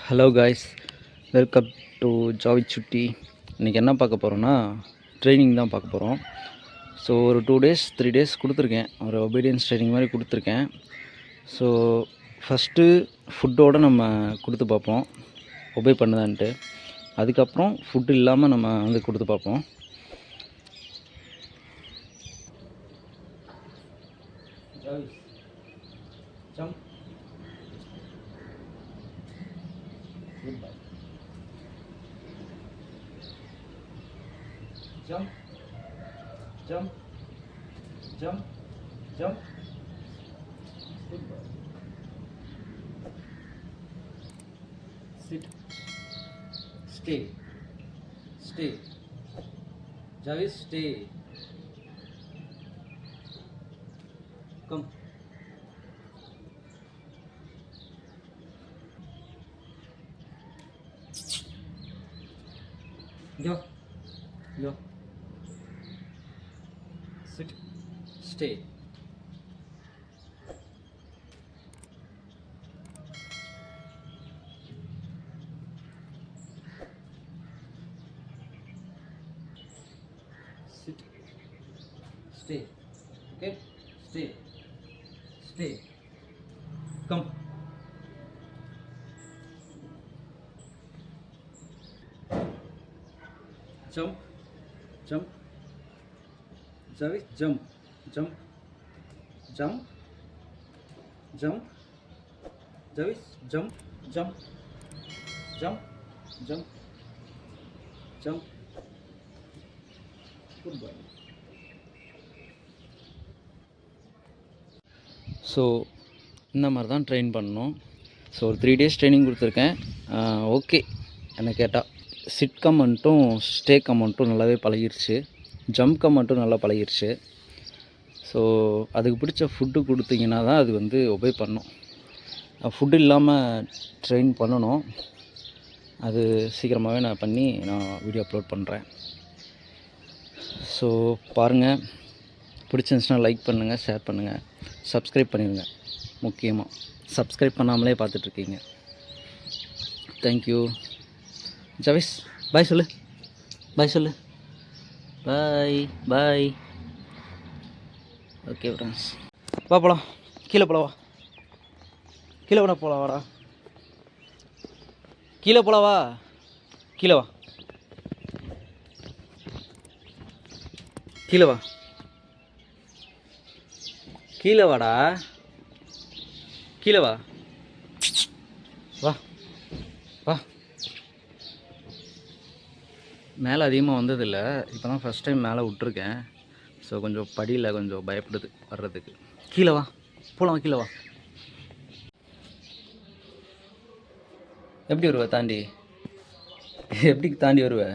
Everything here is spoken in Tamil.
ஹலோ காய்ஸ், வெல்கம் டு ஜாவி சுட்டி. இன்றைக்கி என்ன பார்க்க போகிறோன்னா ட்ரைனிங் தான் பார்க்க போகிறோம். ஸோ ஒரு 2 டேஸ் 3 டேஸ் கொடுத்துருக்கேன், ஒரு ஒபீடியன்ஸ் ட்ரைனிங் மாதிரி கொடுத்துருக்கேன். ஸோ ஃபஸ்ட்டு ஃபுட்டோடு நம்ம கொடுத்து பார்ப்போம் ஒபே பண்ணுதான்ட்டு. அதுக்கப்புறம் ஃபுட்டு இல்லாமல் நம்ம வந்து கொடுத்து பார்ப்போம். Jump. Goodbye. Jump. Jump. Jump. Jump. Goodbye. Sit. Stay. Stay. Javis, stay. Come. Go. Go. Sit. Stay. Sit. Stay. Okay? Stay. Stay. Come. Jump. Jump. Javis, jump. Jump. Jump. Jump. Javis, jump. Jump. Jump. Jump. Jump. Goodbye. So இந்த மாதிரி தான் ட்ரெயின் பண்ணணும். ஸோ ஒரு 3 டேஸ் ட்ரைனிங் கொடுத்துருக்கேன். ஓகே, என்ன கேட்டால் சிட் கமெண்ட்டும் ஸ்டே கமெண்ட்டும் நல்லாவே பழகிருச்சு, ஜம்ப் கமெண்ட்டும் நல்லா பழகிருச்சு. ஸோ அதுக்கு பிடிச்ச ஃபுட்டு கொடுத்தீங்கன்னா தான் அது வந்து ஒபே பண்ணும். ஃபுட்டு இல்லாமல் ட்ரெயின் பண்ணணும். அது சீக்கிரமாகவே நான் பண்ணி வீடியோ அப்லோட் பண்ணுறேன். ஸோ பாருங்கள், பிடிச்சிருந்துச்சுன்னா லைக் பண்ணுங்கள், ஷேர் பண்ணுங்கள், சப்ஸ்கிரைப் பண்ணிடுங்க. முக்கியமாக சப்ஸ்கிரைப் பண்ணாமலே பார்த்துட்ருக்கீங்க. தேங்க்யூ. ஜவிஸ், பாய் சொல்லு. பாய் சொல்லு. பாய் பாய். ஓகே ஃப்ரெண்ட்ஸ், வா போகலாம். கீழே போகலாம், வா. கீழே கூட போகலாம், வாடா. கீழே போகலாம், வா. கீழே வா. கீழே வா. கீழே வாடா. கீழே வா. வா வா. மேலே அதிகமாக வந்ததில்லை, இப்போ தான் ஃபஸ்ட் டைம் மேலே விட்ருக்கேன். ஸோ கொஞ்சம் படியில் கொஞ்சம் பயப்படுது வர்றதுக்கு. கீழே வா, போகலாம். கீழே வா. எப்படி வருவ தாண்டி? எப்படி தாண்டி வருவ?